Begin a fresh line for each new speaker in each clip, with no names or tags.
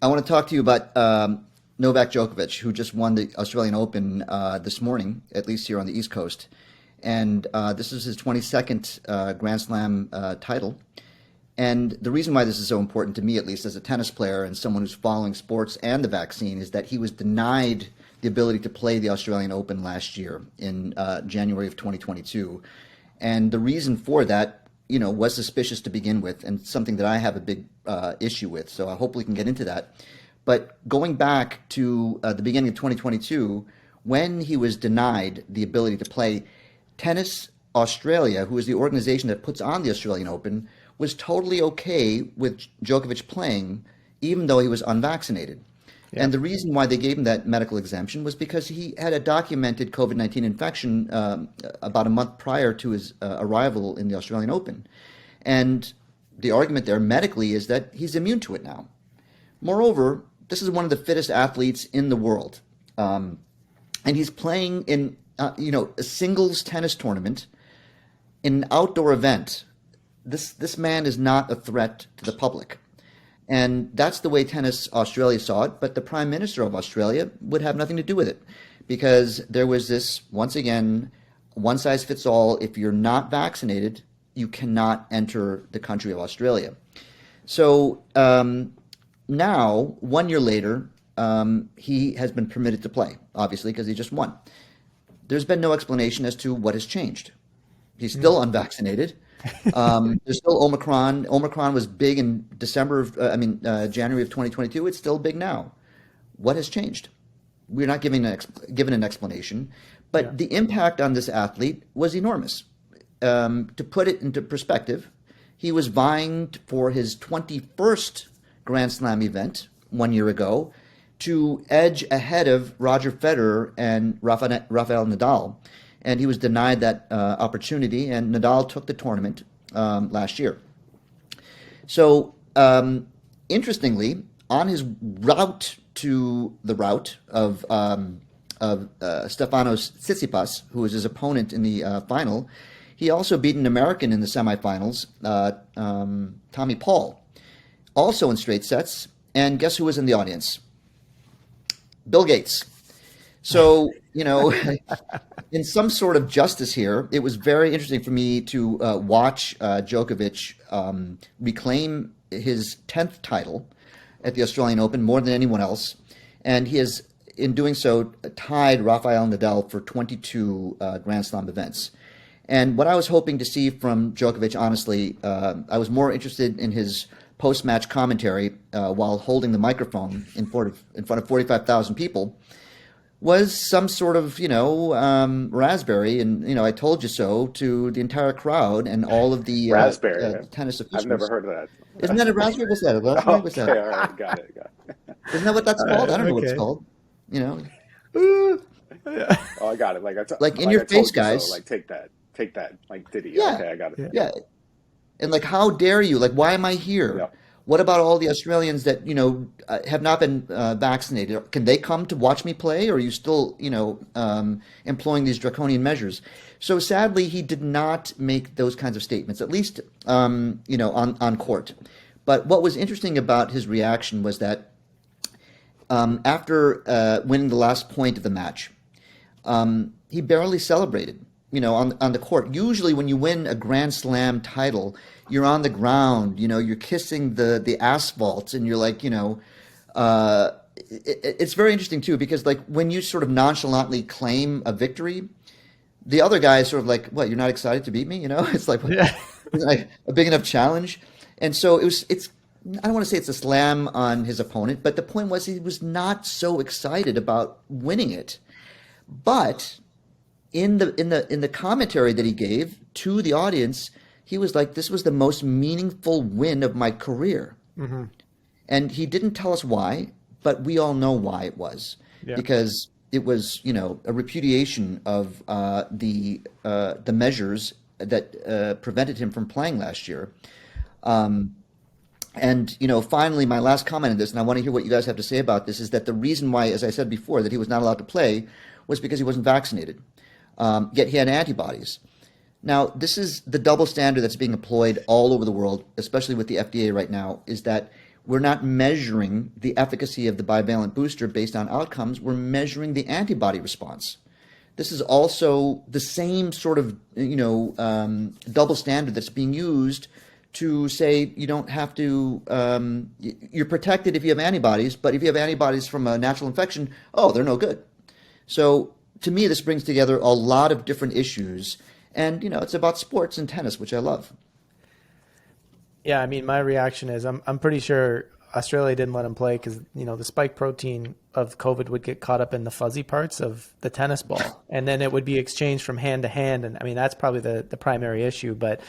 I want to talk to you about Novak Djokovic, who just won the Australian Open this morning, at least here on the East Coast. And this is his 22nd Grand Slam title. And the reason why this is so important to me, at least as a tennis player and someone who's following sports and the vaccine, is that he was denied the ability to play the Australian Open last year in January of 2022. And the reason for that, was suspicious to begin with, and something that I have a big issue with. So I hope we can get into that. But going back to the beginning of 2022, when he was denied the ability to play, Tennis Australia, who is the organization that puts on the Australian Open, was totally okay with Djokovic playing, even though he was unvaccinated.
Yeah.
And the reason why they gave him that medical exemption was because he had a documented COVID-19 infection about a month prior to his arrival in the Australian Open. And the argument there medically is that he's immune to it now. Moreover, this is one of the fittest athletes in the world. And he's playing in, a singles tennis tournament in an outdoor event. This man is not a threat to the public. And that's the way Tennis Australia saw it, but the Prime Minister of Australia would have nothing to do with it because there was this, once again, one size fits all. If you're not vaccinated, you cannot enter the country of Australia. So now, 1 year later, he has been permitted to play, obviously, because he just won. There's been no explanation as to what has changed. He's still unvaccinated. There's still Omicron. Omicron was big in January of 2022. It's still big now. What has changed? We're not given an explanation, but the impact on this athlete was enormous. To put it into perspective, he was vying for his 21st Grand Slam event 1 year ago to edge ahead of Roger Federer and Rafael Nadal. And he was denied that opportunity, and Nadal took the tournament last year. So, interestingly, on his route to the route of Stefanos Tsitsipas, who was his opponent in the final, he also beat an American in the semifinals, Tommy Paul, also in straight sets. And guess who was in the audience? Bill Gates. So, in some sort of justice here, it was very interesting for me to watch Djokovic reclaim his 10th title at the Australian Open more than anyone else. And he has, in doing so, tied Rafael Nadal for 22 Grand Slam events. And what I was hoping to see from Djokovic, honestly, I was more interested in his post-match commentary while holding the microphone in front of 45,000 people, was some sort of, raspberry and, I told you so to the entire crowd and all of the
raspberry.
tennis officials.
I've never heard of that.
Isn't that a raspberry? What's that? What's that?
Okay, all right, got it.
Isn't that what that's called? I don't know what it's called.
Oh, I got it.
Like in your face, guys.
So. Like take that. Like Diddy.
Yeah.
Okay, I got it.
Yeah. And like, how dare you? Like, why am I here?
Yeah.
What about all the Australians that, have not been vaccinated? Can they come to watch me play? Or are you still, employing these draconian measures? So sadly, he did not make those kinds of statements, at least, on court. But what was interesting about his reaction was that after winning the last point of the match, he barely celebrated, on the court. Usually when you win a Grand Slam title, you're on the ground, you're kissing the asphalt, and you're like, it's very interesting too, because like when you sort of nonchalantly claim a victory, the other guy is sort of like, what, you're not excited to beat me? It's like, isn't like a big enough challenge? And so I don't want to say it's a slam on his opponent, but the point was he was not so excited about winning it. But in the commentary that he gave to the audience, he was like, this was the most meaningful win of my career. Mm-hmm. And he didn't tell us why, but we all know why it was. Yeah. Because it was, a repudiation of the measures that prevented him from playing last year. And, finally, my last comment on this, and I want to hear what you guys have to say about this, is that the reason why, as I said before, that he was not allowed to play was because he wasn't vaccinated. Yet he had antibodies. Now, this is the double standard that's being employed all over the world, especially with the FDA right now, is that we're not measuring the efficacy of the bivalent booster based on outcomes. We're measuring the antibody response. This is also the same sort of double standard that's being used to say you don't have to. You're protected if you have antibodies, but if you have antibodies from a natural infection, oh, they're no good. So to me, this brings together a lot of different issues, and it's about sports and tennis, which I love.
Yeah, I mean, my reaction is I'm pretty sure Australia didn't let him play because the spike protein of COVID would get caught up in the fuzzy parts of the tennis ball, and then it would be exchanged from hand to hand. And I mean, that's probably the primary issue. But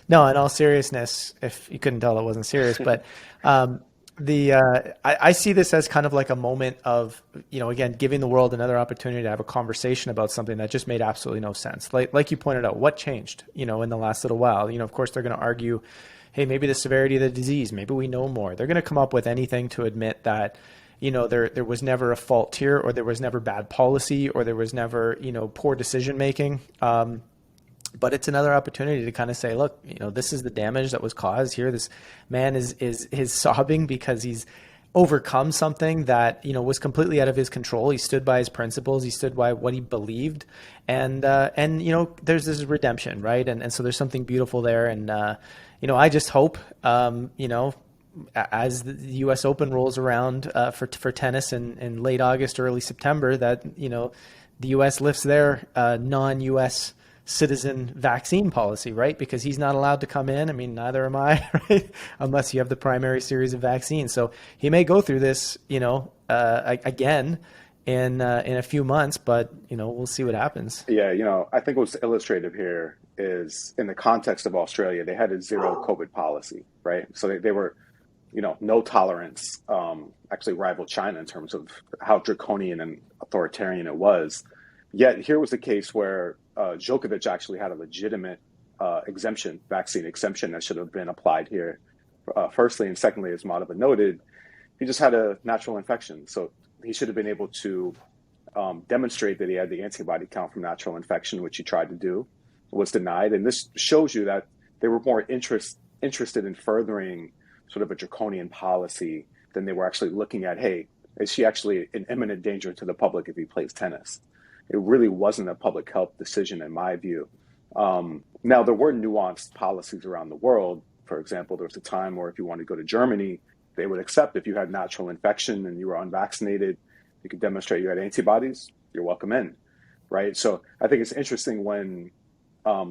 no, in all seriousness, if you couldn't tell, it wasn't serious. But I see this as kind of like a moment of again giving the world another opportunity to have a conversation about something that just made absolutely no sense. Like you pointed out, what changed in the last little while? Of course they're going to argue, hey, maybe the severity of the disease, maybe we know more. They're going to come up with anything to admit that, there was never a fault here, or there was never bad policy, or there was never, poor decision making. But it's another opportunity to kind of say, look, this is the damage that was caused here. This man is sobbing because he's overcome something that, was completely out of his control. He stood by his principles. He stood by what he believed. And there's this redemption, right? And so there's something beautiful there. And, I just hope, as the U.S. Open rolls around for tennis in late August, early September, that, the U.S. lifts their non-U.S. citizen vaccine policy, right? Because he's not allowed to come in. I mean, neither am I, right? Unless you have the primary series of vaccines. So he may go through this, again in a few months, but we'll see what happens.
Yeah, I think what's illustrative here is in the context of Australia, they had a zero COVID policy, right? So they were, no tolerance, actually rivaled China in terms of how draconian and authoritarian it was. Yet here was a case where Djokovic actually had a legitimate vaccine exemption that should have been applied here. Firstly, and secondly, as Madhava noted, he just had a natural infection. So he should have been able to demonstrate that he had the antibody count from natural infection, which he tried to do, was denied. And this shows you that they were more interested in furthering sort of a draconian policy than they were actually looking at, hey, is she actually in imminent danger to the public if he plays tennis? It really wasn't a public health decision, in my view. Now, there were nuanced policies around the world. For example, there was a time where if you wanted to go to Germany, they would accept if you had natural infection and you were unvaccinated, you could demonstrate you had antibodies, you're welcome in, right? So I think it's interesting when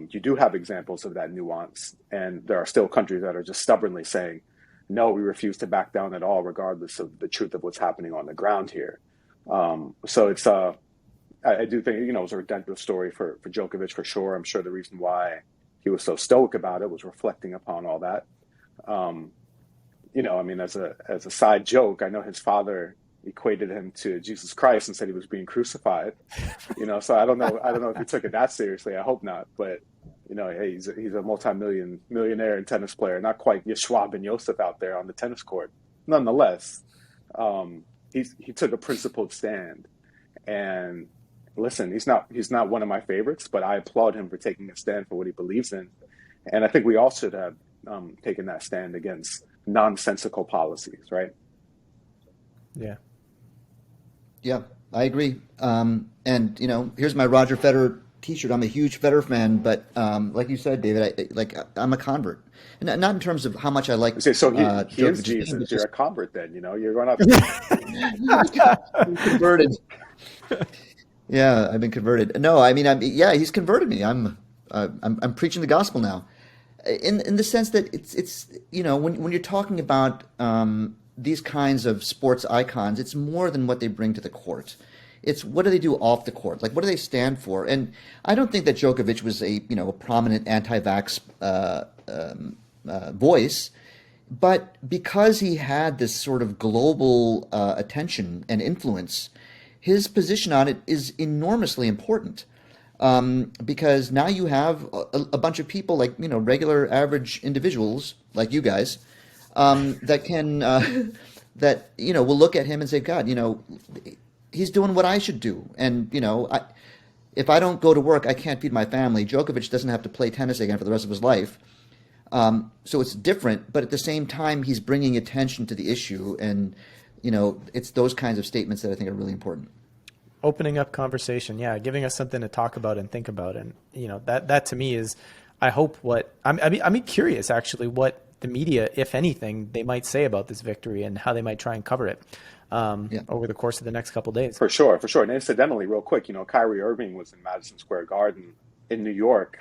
you do have examples of that nuance, and there are still countries that are just stubbornly saying, no, we refuse to back down at all, regardless of the truth of what's happening on the ground here. So it's I do think, it was a redemptive story for Djokovic for sure. I'm sure the reason why he was so stoic about it was reflecting upon all that. As a side joke, I know his father equated him to Jesus Christ and said he was being crucified. So I don't know if he took it that seriously. I hope not. But hey, he's a millionaire and tennis player, not quite Yeshua ben Yosef out there on the tennis court. Nonetheless, he took a principled stand. And listen, he's not one of my favorites, but I applaud him for taking a stand for what he believes in. And I think we all should have taken that stand against nonsensical policies, right?
Yeah.
Yeah, I agree. And here's my Roger Federer T-shirt. I'm a huge Federer fan, but like you said, David, I'm a convert. And not in terms of how much I like.
So he is Jesus. You're a convert, then. You're going out.
Converted. Yeah, I've been converted. No, I mean, he's converted me. I'm preaching the gospel now, in the sense that it's when you're talking about these kinds of sports icons, it's more than what they bring to the court. It's what do they do off the court? Like, what do they stand for? And I don't think that Djokovic was a prominent anti-vax voice, but because he had this sort of global attention and influence, his position on it is enormously important. Because now you have a bunch of people like regular average individuals like you guys that can will look at him and say, God, he's doing what I should do, and if I don't go to work, I can't feed my family. Djokovic doesn't have to play tennis again for the rest of his life. So it's different, but at the same time, he's bringing attention to the issue, and it's those kinds of statements that I think are really important.
Opening up conversation, yeah, giving us something to talk about and think about, and that to me is, I hope I'm curious actually what the media, if anything, they might say about this victory and how they might try and cover it over the course of the next couple of days.
For sure. And incidentally, real quick, Kyrie Irving was in Madison Square Garden in New York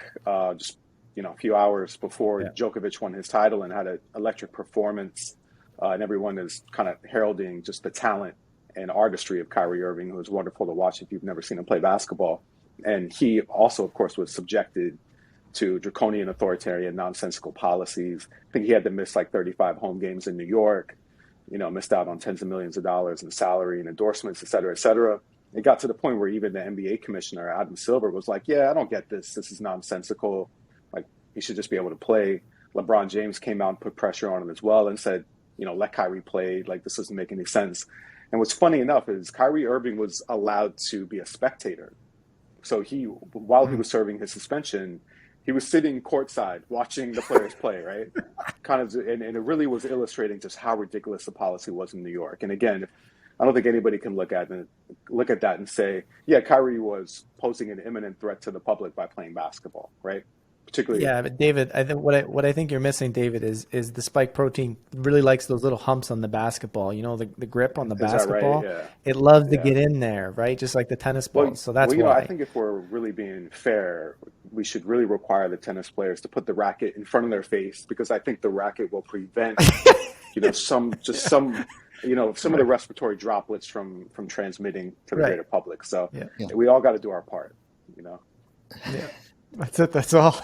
just a few hours before Djokovic won his title and had an electric performance, and everyone is kind of heralding just the talent and artistry of Kyrie Irving, who is wonderful to watch if you've never seen him play basketball. And he also, of course, was subjected to draconian, authoritarian, nonsensical policies. I think he had to miss like 35 home games in New York, missed out on tens of millions of dollars in salary and endorsements, et cetera, et cetera. It got to the point where even the NBA commissioner, Adam Silver, was like, yeah, I don't get this. This is nonsensical. Like, he should just be able to play. LeBron James came out and put pressure on him as well and said, let Kyrie play. Like, this doesn't make any sense. And what's funny enough is Kyrie Irving was allowed to be a spectator. So while he was serving his suspension, he was sitting courtside watching the players play, right? And it really was illustrating just how ridiculous the policy was in New York. And again, I don't think anybody can look at that and say, yeah, Kyrie was posing an imminent threat to the public by playing basketball, right? Particularly,
yeah, but David, I think what I think you're missing, David, is the spike protein really likes those little humps on the basketball. The grip on the basketball.
Right? Yeah.
It loves to get in there, right? Just like the tennis ball.
Well,
so that's why
I think if we're really being fair, we should really require the tennis players to put the racket in front of their face, because I think the racket will prevent some of the respiratory droplets from transmitting to the greater public. So we all got to do our part.
Yeah. That's it. That's all.